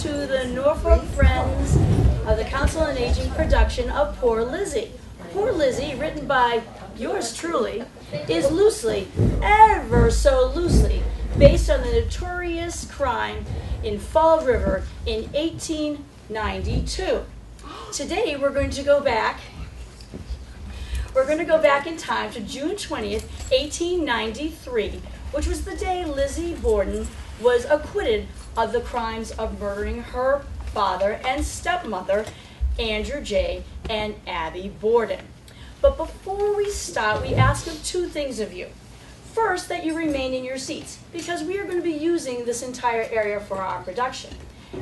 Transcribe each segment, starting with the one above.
to the Norfolk Friends of the Council on Aging production of Poor Lizzie. Poor Lizzie, written by yours truly, is loosely, ever so loosely, based on the notorious crime in Fall River in 1892. Today we're going to go back in time to June 20th, 1893, which was the day Lizzie Borden was acquitted of the crimes of murdering her father and stepmother, Andrew J. and Abby Borden. But before we start, we ask of two things of you. First, that you remain in your seats, because we are going to be using this entire area for our production.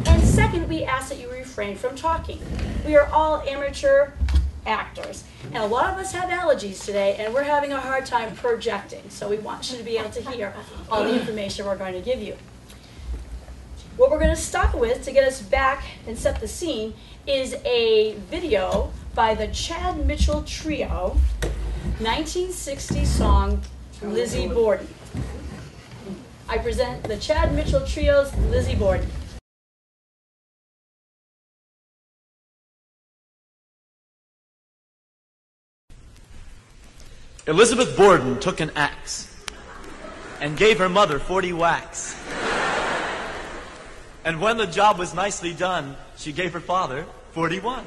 And second, we ask that you refrain from talking. We are all amateur actors, and a lot of us have allergies today, and we're having a hard time projecting, so we want you to be able to hear all the information we're going to give you. What we're going to start with to get us back and set the scene is a video by the Chad Mitchell Trio, 1960 song, Lizzie Borden. I present the Chad Mitchell Trio's Lizzie Borden. Elizabeth Borden took an axe and gave her mother 40 whacks. And when the job was nicely done, she gave her father 41.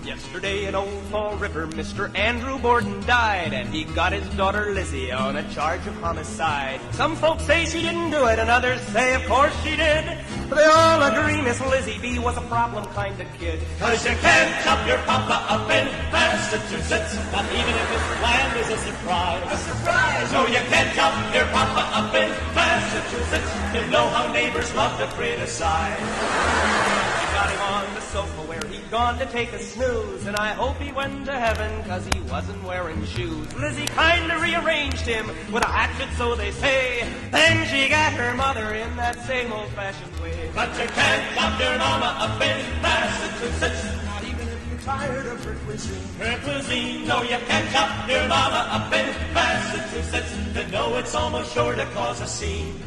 Yesterday in Old Fall River, Mr. Andrew Borden died, and he got his daughter Lizzie on a charge of homicide. Some folks say she didn't do it, and others say, of course she did. But they all agree Miss Lizzie B was a problem kind of kid. 'Cause you can't chop your papa up in Massachusetts, not even if his plan is a surprise. A surprise! No, you can't chop your papa up in Massachusetts. You know how neighbors love to criticize. I got him on the sofa where he'd gone to take a snooze, and I hope he went to heaven 'cause he wasn't wearing shoes. Lizzie kinda rearranged him with a hatchet, so they say. Then she got her mother in that same old-fashioned way. But you can't chop your mama up in Massachusetts, not even if you're tired of her cuisine. Her cuisine, no, you can't chop your mama up in Massachusetts. You know it's almost sure to cause a scene.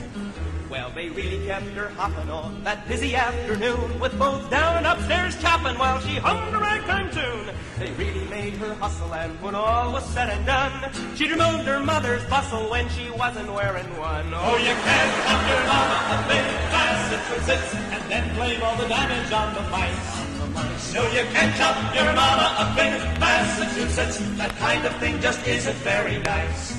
Well, they really kept her hopping on that busy afternoon, with both down and upstairs chopping while she hummed a ragtime tune. They really made her hustle, and when all was said and done, she'd removed her mother's bustle when she wasn't wearing one. Oh, you can't chop your mama up in Massachusetts and then blame all the damage on the mice. No, you can't chop your mama up in Massachusetts. That kind of thing just isn't very nice.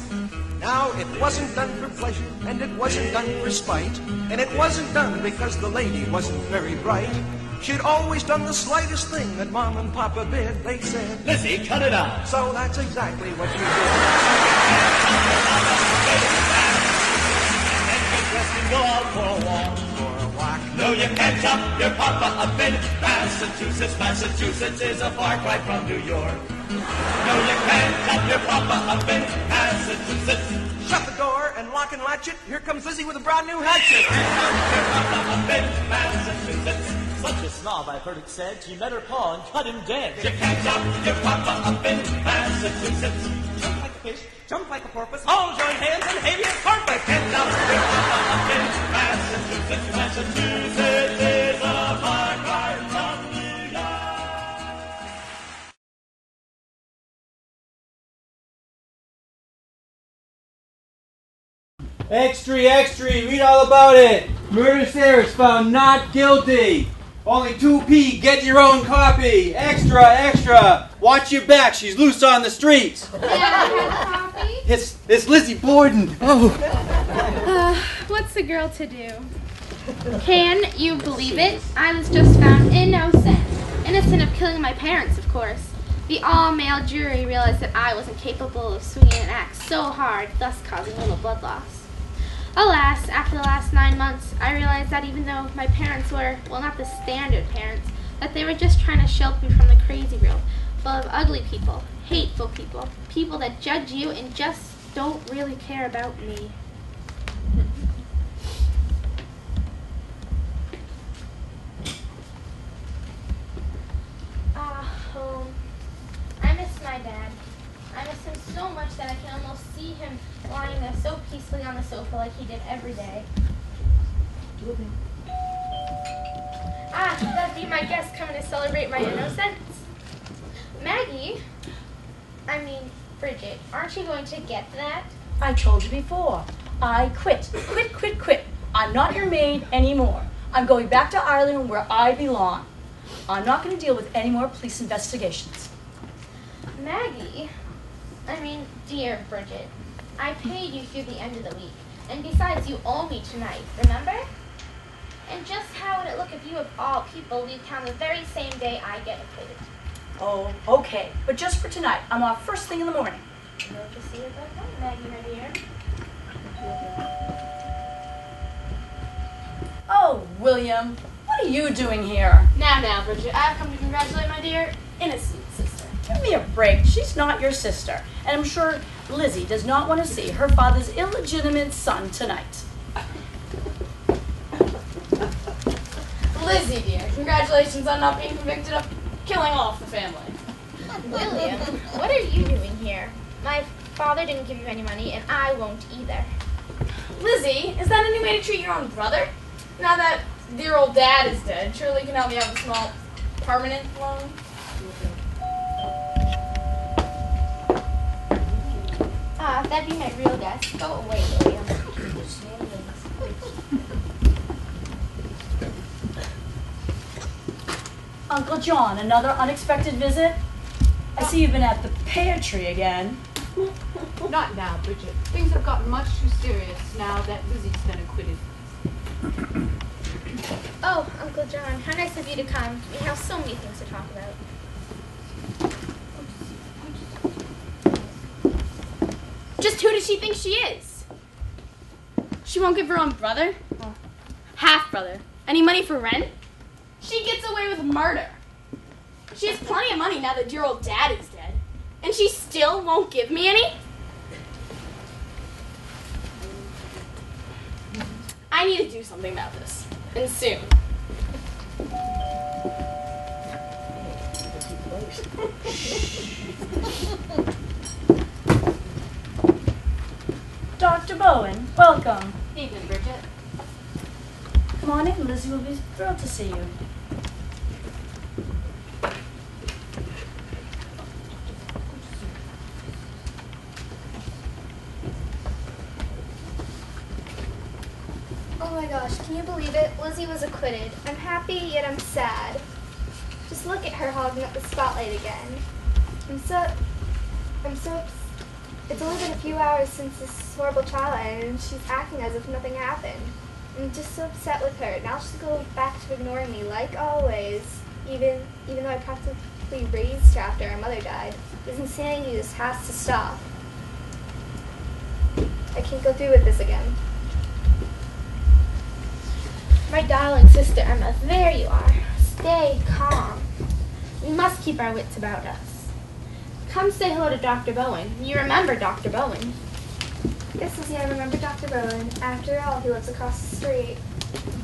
Now, it wasn't done for pleasure, and it wasn't done for spite, and it wasn't done because the lady wasn't very bright. She'd always done the slightest thing that Mom and Papa bid. They said, Lizzie, cut it out. So that's exactly what she did. And get dressed and go out for a walk. No, you can't chop your papa up in Massachusetts. Massachusetts is a far cry from New York. No, you can't chop your papa up in Massachusetts. Shut the door and lock and latch it. Here comes Lizzie with a brand new hatchet. Your papa up in Massachusetts. Such a snob, I've heard it said. She met her pa and cut him dead. You can't chop your papa up in Massachusetts. Jump like a fish, jump like a porpoise. All join hands and habeas corpus. Can't chop your papa up in Massachusetts. Massachusetts is a far cry from New York. Extra, extra, read all about it. Murder Sarah's found not guilty. Only 2p, get your own copy. Extra, extra, watch your back, she's loose on the streets. It's Lizzie Borden. Oh. What's a girl to do? Can you believe it? I was just found innocent. Innocent of killing my parents, of course. The all-male jury realized that I wasn't capable of swinging an axe so hard, thus causing little blood loss. Alas, after the last 9 months, I realized that even though my parents were, well, not the standard parents, that they were just trying to shield me from the crazy world, full of ugly people, hateful people, people that judge you and just don't really care about me. I miss my dad. I miss him so much that I can almost see him lying there so peacefully on the sofa like he did every day. Ah, that'd be my guest coming to celebrate my innocence. Maggie, I mean, Bridget, aren't you going to get that? I told you before. I quit. Quit. I'm not your maid anymore. I'm going back to Ireland where I belong. I'm not going to deal with any more police investigations. Maggie, I mean, dear Bridget, I paid you through the end of the week. And besides, you owe me tonight, remember? And just how would it look if you of all people leave town the very same day I get acquitted? Oh, okay. But just for tonight. I'm off first thing in the morning. We'll just see about that, Maggie, my dear. Oh, William, what are you doing here? Now, Bridget, I've come to congratulate my dear innocent sister. Give me a break. She's not your sister. And I'm sure Lizzie does not want to see her father's illegitimate son tonight. Lizzie, dear, congratulations on not being convicted of killing off the family. William, what are you doing here? My father didn't give you any money, and I won't either. Lizzie, is that a new way to treat your own brother? Now that dear old dad is dead, surely you can help me out with a small permanent loan? Ah, that'd be my real guess. Go away, William. Uncle John, another unexpected visit? I see you've been at the pear tree again. Not now, Bridget. Things have gotten much too serious now that Lizzie's been acquitted. Oh, Uncle John, how nice of you to come. We have so many things to talk about. Just who does she think she is? She won't give her own brother? Well, half-brother. Any money for rent? She gets away with murder. She has plenty of money now that dear old dad is dead. And she still won't give me any? I need to do something about this. And soon. Dr. Bowen, welcome. Evening, Bridget. Come on in. Lizzie will be thrilled to see you. Oh my gosh, can you believe it? Lizzie was acquitted. I'm happy, yet I'm sad. Just look at her hogging up the spotlight again. It's only been a few hours since this horrible trial ended, and she's acting as if nothing happened. I'm just so upset with her. Now she's going back to ignoring me, like always, even though I practically raised her after her mother died. This insanity just has to stop. I can't go through with this again. My darling sister Emma, there you are. Stay calm. We must keep our wits about us. Come say hello to Dr. Bowen. You remember Dr. Bowen. Yes, Lizzie, I remember Dr. Bowen. After all, he lives across the street.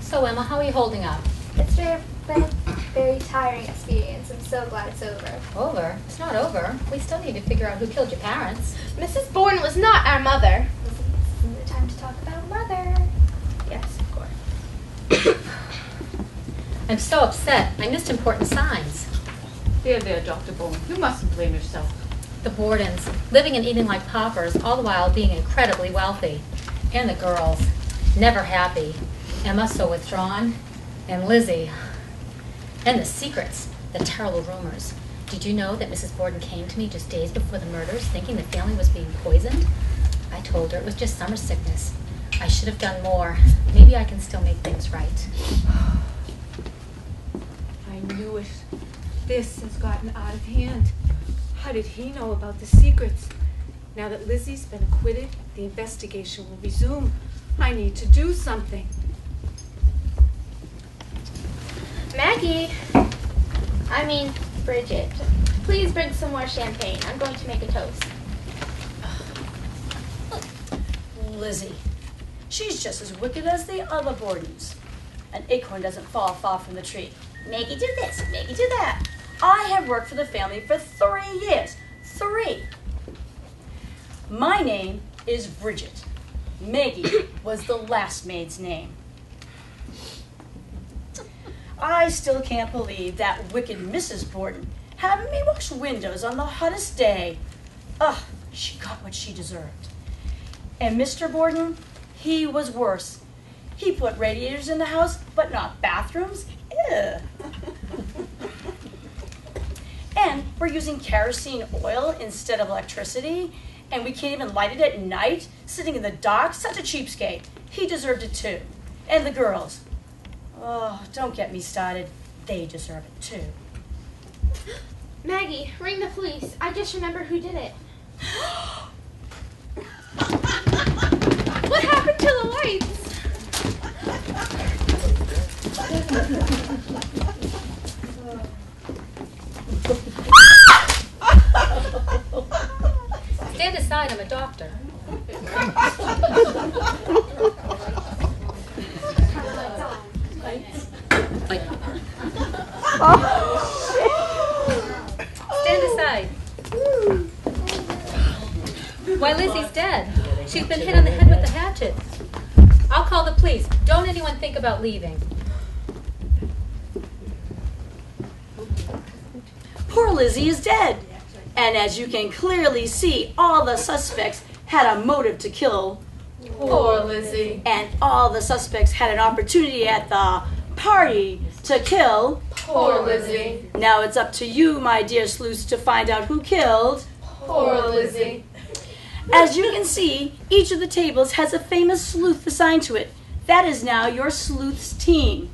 So, Emma, how are you holding up? It's been a very tiring experience. I'm so glad it's over. Over? It's not over. We still need to figure out who killed your parents. Mrs. Bowen was not our mother. Lizzie, this isn't the time to talk about mother. Yes, of course. I'm so upset. I missed important signs. There, Dr. Bowen. You mustn't blame yourself. The Bordens, living and eating like paupers, all the while being incredibly wealthy. And the girls, never happy. Emma so withdrawn. And Lizzie. And the secrets, the terrible rumors. Did you know that Mrs. Borden came to me just days before the murders, thinking the family was being poisoned? I told her it was just summer sickness. I should have done more. Maybe I can still make things right. I knew it. This has gotten out of hand. How did he know about the secrets? Now that Lizzie's been acquitted, the investigation will resume. I need to do something. Maggie, Bridget, please bring some more champagne. I'm going to make a toast. Lizzie, she's just as wicked as the other Bordens. An acorn doesn't fall far from the tree. Maggie do this, Maggie do that. I have worked for the family for 3 years. 3. My name is Bridget. Maggie was the last maid's name. I still can't believe that wicked Mrs. Borden having me wash windows on the hottest day. Ugh, she got what she deserved. And Mr. Borden, he was worse. He put radiators in the house, but not bathrooms. Ew. And we're using kerosene oil instead of electricity, and we can't even light it at night, sitting in the dark. Such a cheapskate. He deserved it too. And the girls. Oh, don't get me started. They deserve it too. Maggie, ring the police. I just remembered who did it. What happened to the lights? Stand aside, I'm a doctor. Stand aside. Why, Lizzie's dead. She's been hit on the head with a hatchet. I'll call the police. Don't anyone think about leaving. Poor Lizzie is dead. And as you can clearly see, all the suspects had a motive to kill. Poor Lizzie. And all the suspects had an opportunity at the party to kill. Poor Lizzie. Now it's up to you, my dear sleuths, to find out who killed. Poor Lizzie. As you can see, each of the tables has a famous sleuth assigned to it. That is now your sleuths team.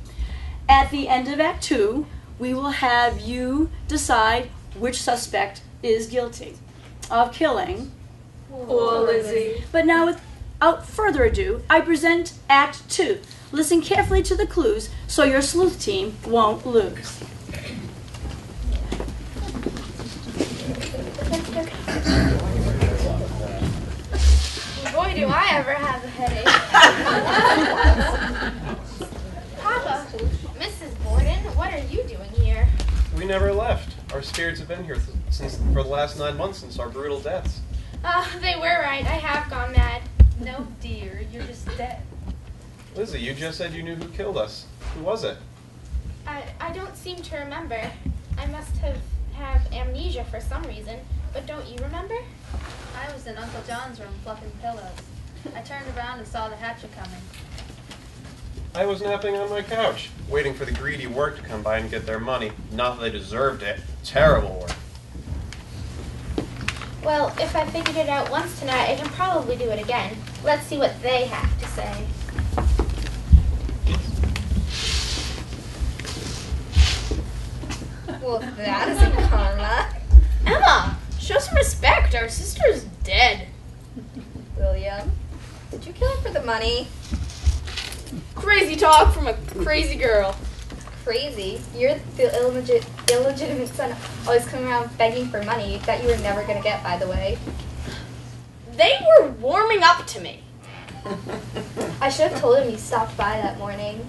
At the end of Act 2, we will have you decide which suspect is guilty of killing. Poor Lizzie. But now, without further ado, I present Act 2. Listen carefully to the clues so your sleuth team won't lose. Boy, do I ever have a headache. Papa, Mrs. Borden, what are you doing here? We never left. Our spirits have been here for the last 9 months since our brutal deaths. They were right. I have gone mad. No, dear, you're just dead. Lizzie, you just said you knew who killed us. Who was it? I don't seem to remember. I must have amnesia for some reason. But don't you remember? I was in Uncle John's room fluffing pillows. I turned around and saw the hatchet coming. I was napping on my couch, waiting for the greedy work to come by and get their money. Not that they deserved it. Terrible work. Well, if I figured it out once tonight, I can probably do it again. Let's see what they have to say. Well, that isn't karma. Emma, show some respect. Our sister is dead. William, did you kill her for the money? Crazy talk from a crazy girl. Crazy. You're the illegitimate son, always coming around begging for money that you were never going to get, by the way. They were warming up to me. I should have told him you stopped by that morning.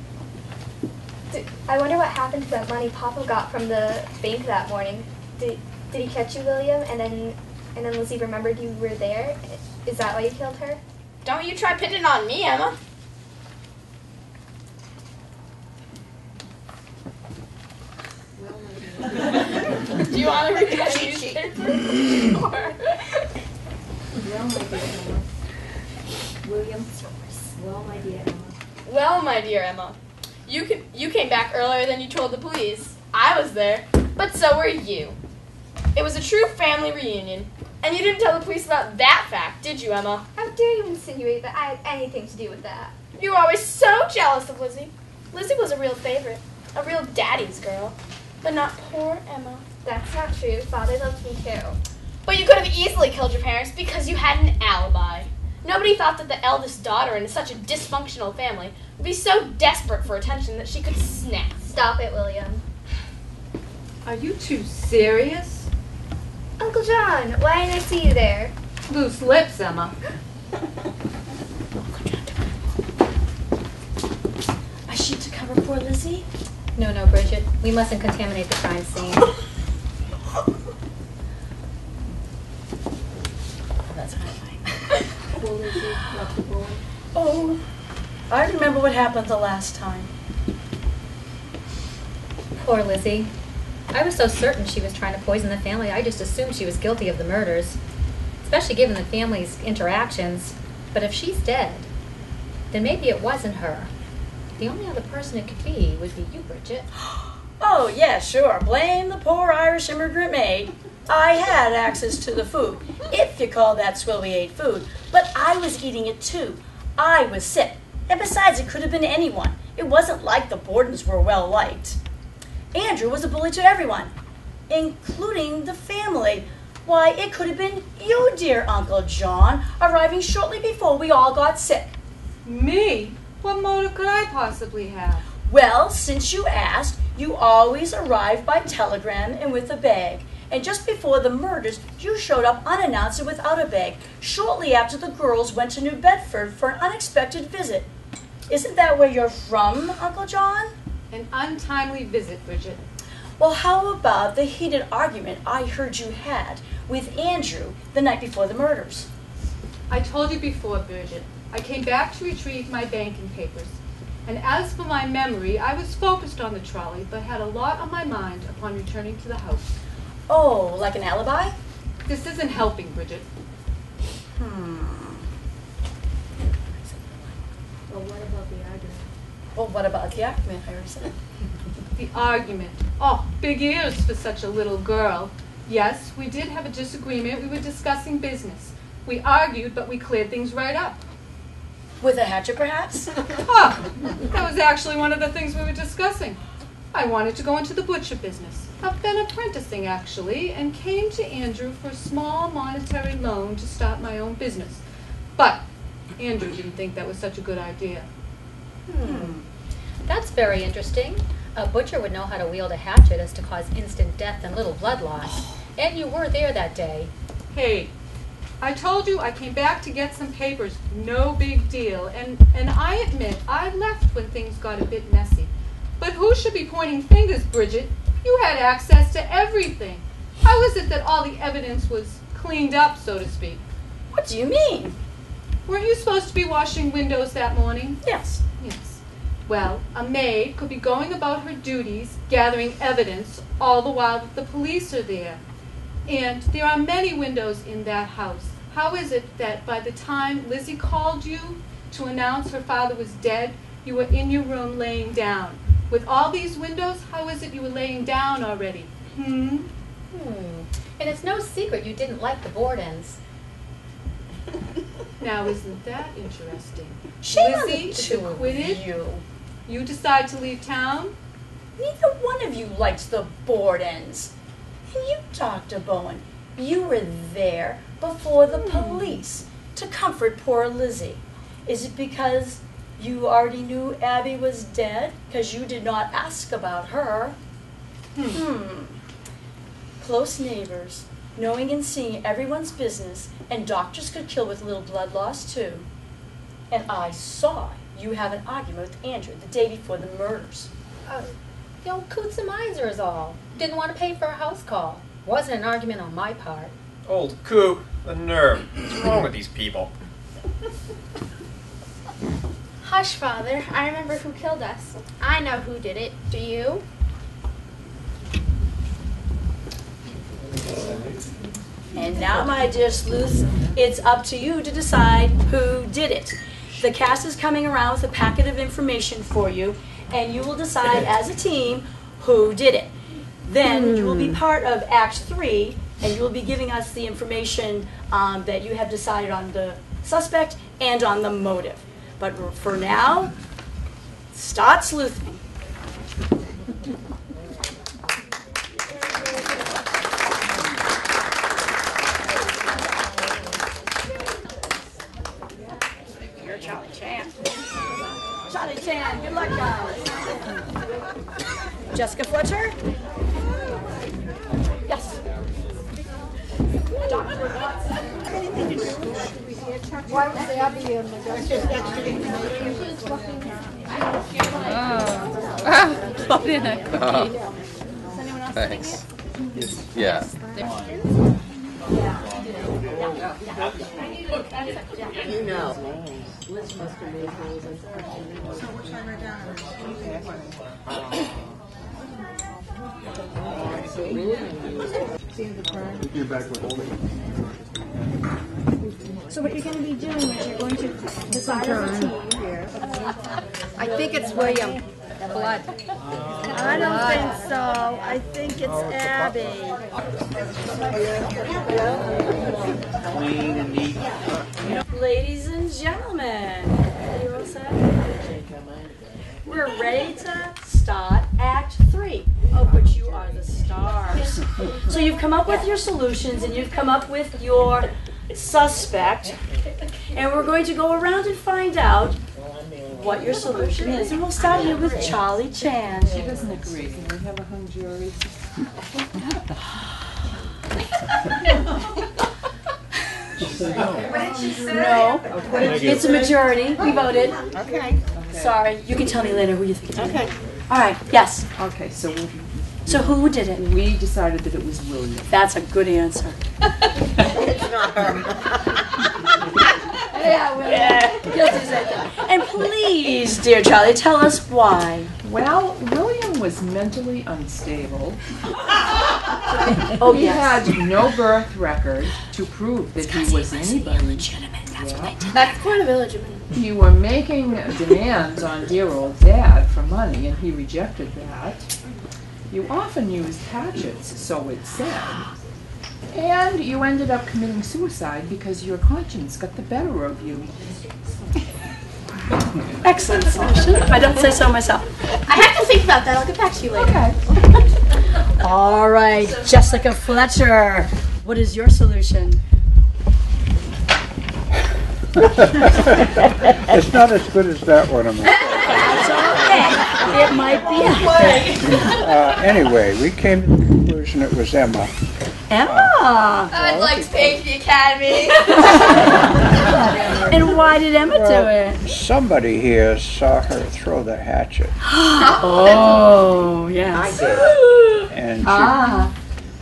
I wonder what happened to that money Papa got from the bank that morning. Did he catch you, William? And then Lizzie remembered you were there? Is that why you killed her? Don't you try pitting on me, Emma. Do you want to read that newspaper? Well, my dear Emma. William. Well, my dear Emma. Well, my dear Emma, you came back earlier than you told the police. I was there, but so were you. It was a true family reunion, and you didn't tell the police about that fact, did you, Emma? How dare you insinuate that I had anything to do with that? You were always so jealous of Lizzie. Lizzie was a real favorite, a real daddy's girl, but not poor Emma. That's not true. Father loves me too. But you could have easily killed your parents because you had an alibi. Nobody thought that the eldest daughter in such a dysfunctional family would be so desperate for attention that she could snap. Stop it, William. Are you two serious? Uncle John, why didn't I see you there? Loose lips, Emma. A sheet to cover poor Lizzie? No, Bridget. We mustn't contaminate the crime scene. That's fine. poor Lizzie left the boy? Oh, I remember what happened the last time. Poor Lizzie. I was so certain she was trying to poison the family, I just assumed she was guilty of the murders, especially given the family's interactions. But if she's dead, then maybe it wasn't her. The only other person it could be would be you, Bridget. Oh, yeah, sure. Blame the poor Irish immigrant maid. I had access to the food, if you call that swill we ate food. But I was eating it too. I was sick. And besides, it could have been anyone. It wasn't like the Bordens were well liked. Andrew was a bully to everyone, including the family. Why, it could have been you, dear Uncle John, arriving shortly before we all got sick. Me? What motive could I possibly have? Well, since you asked, you always arrived by telegram and with a bag. And just before the murders, you showed up unannounced and without a bag, shortly after the girls went to New Bedford for an unexpected visit. Isn't that where you're from, Uncle John? An untimely visit, Bridget. Well, how about the heated argument I heard you had with Andrew the night before the murders? I told you before, Bridget. I came back to retrieve my banking papers. And as for my memory, I was focused on the trolley, but had a lot on my mind upon returning to the house. Oh, like an alibi? This isn't helping, Bridget. Well, what about the argument? Well, what about the argument? I already said it. The argument. Oh, big ears for such a little girl. Yes, we did have a disagreement. We were discussing business. We argued, but we cleared things right up. With a hatchet, perhaps? That was actually one of the things we were discussing. I wanted to go into the butcher business. I've been apprenticing, actually, and came to Andrew for a small monetary loan to start my own business. But Andrew didn't think that was such a good idea. That's very interesting. A butcher would know how to wield a hatchet as to cause instant death and little blood loss. And you were there that day. Hey, I told you I came back to get some papers. No big deal. And I admit, I left when things got a bit messy. But who should be pointing fingers, Bridget? You had access to everything. How is it that all the evidence was cleaned up, so to speak? What do you mean? Weren't you supposed to be washing windows that morning? Yes. Yes. Well, a maid could be going about her duties, gathering evidence, all the while that the police are there. And there are many windows in that house. How is it that by the time Lizzie called you to announce her father was dead, you were in your room laying down? With all these windows, how is it you were laying down already? And it's no secret you didn't like the Bordens. Now, isn't that interesting? Shame on Lizzie the is two of acquitted. You decide to leave town? Neither one of you likes the Bordens. And you, Dr. Bowen, you were there before the police to comfort poor Lizzie. Is it because you already knew Abby was dead? Because you did not ask about her? Close neighbors, knowing and seeing everyone's business, and doctors could kill with little blood loss too. And I saw you have an argument with Andrew the day before the murders. The old coots and miser is all. Didn't want to pay for a house call. Wasn't an argument on my part. Old coot, the nerve. What's wrong with these people? Hush, Father. I remember who killed us. I know who did it. Do you? And now, my dear sleuths, it's up to you to decide who did it. The cast is coming around with a packet of information for you, and you will decide as a team who did it. Then you will be part of Act 3, and you will be giving us the information that you have decided on the suspect and on the motive. But for now, start sleuthing. You're Charlie Chan. Charlie Chan, good luck, guys. Jessica Fletcher? Yes. Dr. Watson. Why was Abby in the Put in a cookie. Thanks. Yeah. You know. Liz must have made holes in You're back with holding. So what you're going to be doing is you're going to decide as a team here. I think it's William. Blood. I don't think so. I think it's Abby. Clean and neat. Ladies and gentlemen, are you all set? We're ready to start Act 3, of which you are the stars. So you've come up with your solutions and you've come up with your suspect, and we're going to go around and find out what your solution is. And we'll start here with Charlie Chan. She doesn't agree. Can we have a hung jury? No, it's a majority. We voted. Okay. Sorry, you can tell me later who you think it is. Okay. All right, yes. Okay, so who did it? We decided that it was William. That's a good answer. It's not her. Yeah, Guilty as I think. And please, dear Charlie, tell us why. Well, William was mentally unstable. Oh, He had no birth record to prove that he was anybody. That's quite illegitimate. You were making demands on dear old Dad for money, and he rejected that. You often used hatchets, so it said. And you ended up committing suicide because your conscience got the better of you. Excellent solution. If I don't say so myself. I have to think about that. I'll get back to you later. Okay. All right, Jessica Fletcher, what is your solution? It's not as good as that one, I'm afraid. That's okay. It might be. Anyway, we came to the conclusion it was Emma. Emma! I'd like to thank the Academy. And why did Emma do it? Somebody here saw her throw the hatchet, Oh, yes. and Ah.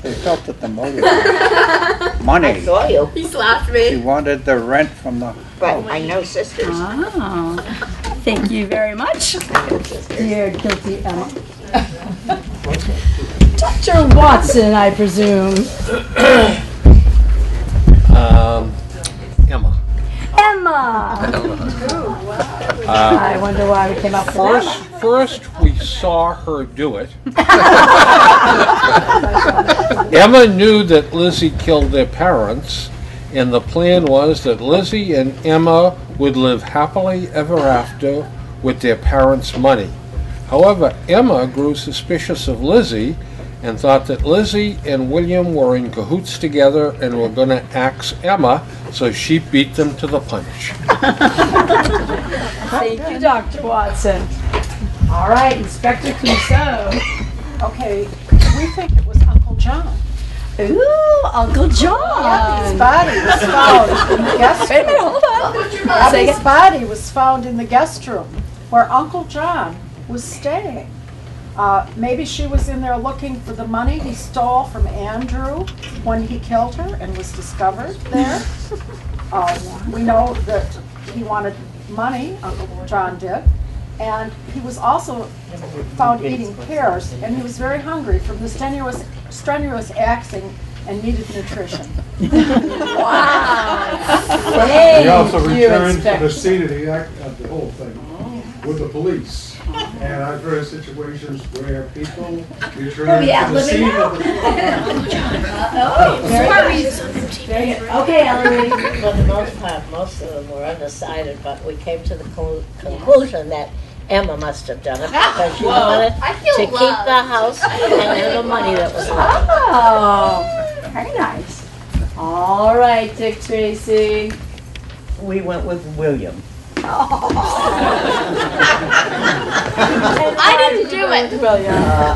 they felt that the motive was money. Saw you. He slapped She me. wanted the rent from the But I know sisters. Oh. Thank you very much. Dear guilty Emma. Dr. Watson, I presume. Emma. Emma. I wonder why we came up with that. First, we saw her do it. Emma knew that Lizzie killed their parents, and the plan was that Lizzie and Emma would live happily ever after with their parents' money. However, Emma grew suspicious of Lizzie and thought that Lizzie and William were in cahoots together and were going to axe Emma, so she beat them to the punch. Thank you, Dr. Watson. All right, Inspector Clouseau. Okay, we think it was Uncle John. Ooh, Uncle John. Abby's body was found in the guest room. Wait a minute, hold on. Abby's body was found in the guest room where Uncle John was staying. Maybe she was in there looking for the money he stole from Andrew when he killed her and was discovered there. We know that he wanted money, Uncle John did. And he was also found eating pears, and he was very hungry from the strenuous axing and needed nutrition. Wow. He also returned to the scene of the whole thing with the police. And I've heard of situations where people return to the scene of the Okay, Ellery. For the most part, most of them were undecided, but we came to the conclusion that Emma must have done it because she wanted to keep the house and the money that was left. Oh, very nice. All right, Dick Tracy. We went with William. I didn't do it. William.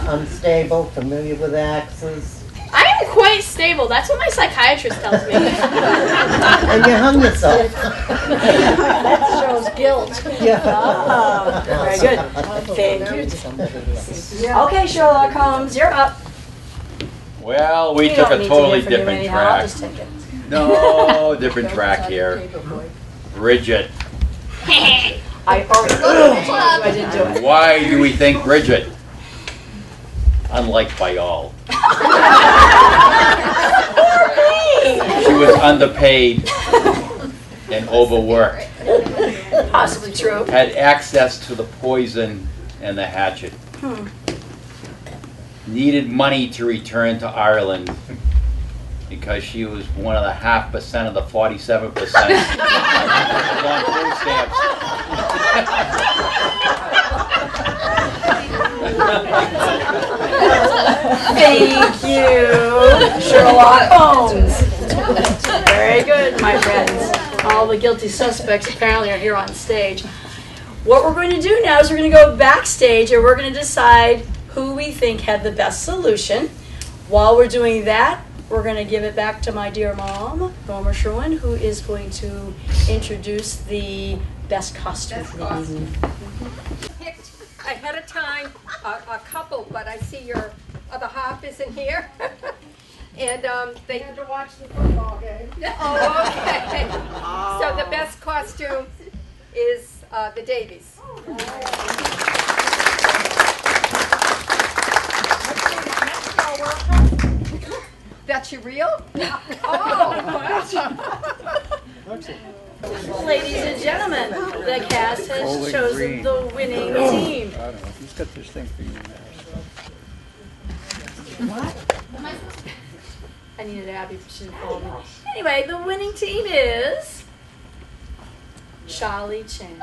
Unstable, familiar with axes. I am quite stable. That's what my psychiatrist tells me. And you hung yourself. That shows guilt. Yeah. Oh, very good. Thank you. Okay, Sherlock Holmes, you're up. Well, we You took don't a need to totally hear from you different anyhow. I'll track. just take it. No, different track here. Bridget. I already I didn't do it. Why do we think Bridget? Unliked by all. She was underpaid and overworked. Possibly true. Had access to the poison and the hatchet. Needed money to return to Ireland because she was one of the 0.5% of the 47% on food stamps. Thank you, Sherlock Holmes. Very good, my friends. All the guilty suspects apparently are here on stage. What we're going to do now is we're going to go backstage and we're going to decide who we think had the best solution. While we're doing that, we're going to give it back to my dear mom, Norma Sherwin, who is going to introduce the best costume. Picked ahead of time a couple, but I see your other half isn't here. And they had to watch the football game. Oh, okay. So the best costume is the Davies. That's your real? Oh, Ladies and gentlemen, the cast has chosen the winning team. I don't know. He's got this thing for you now. What? I needed Abby, but she didn't follow me. Anyway, the winning team is Charlie Chan.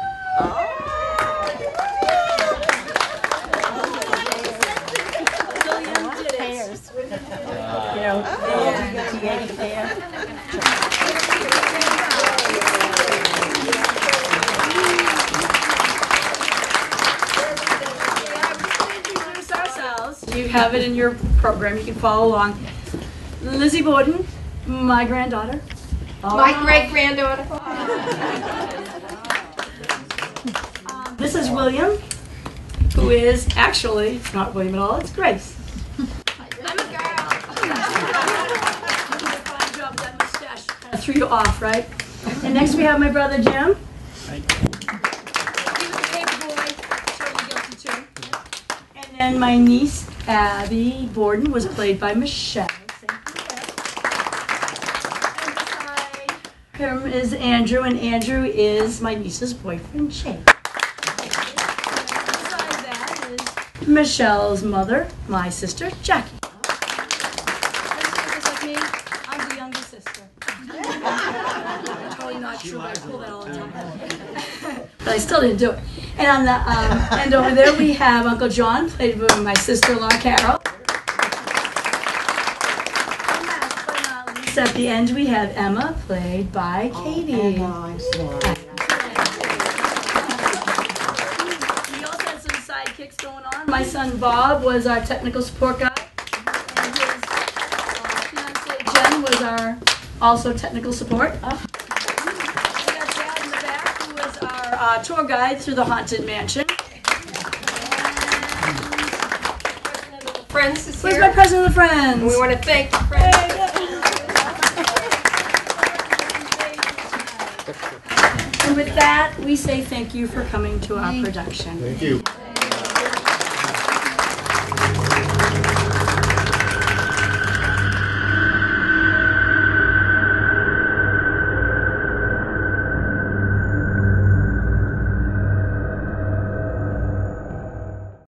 William did it. You know, you have it in your program. You can follow along. Lizzie Borden, my granddaughter. my great-granddaughter. This is William, who is actually, it's not William at all, it's Grace. I'm a girl. Fine job with that mustache. Kind of threw you off, right? And next we have my brother Jim. And my niece, Abby Borden, was played by Michelle. And beside him is Andrew, and Andrew is my niece's boyfriend, Jake. Beside that is Michelle's mother, my sister, Jackie. Just like me, I'm the younger sister. Totally not true, but I pull that all the time. But I still didn't do it. And on the and over there we have Uncle John, played by my sister-in-law Carol. And last but not least, at the end we have Emma, played by Katie. We also had some sidekicks going on. My son Bob was our technical support guy, and his fiancée Jen was our also technical support. Tour guide through the Haunted Mansion. Friends is Where's here. my president of the Friends? And we want to thank the friends. And with that, we say thank you for coming to our production. Thank you.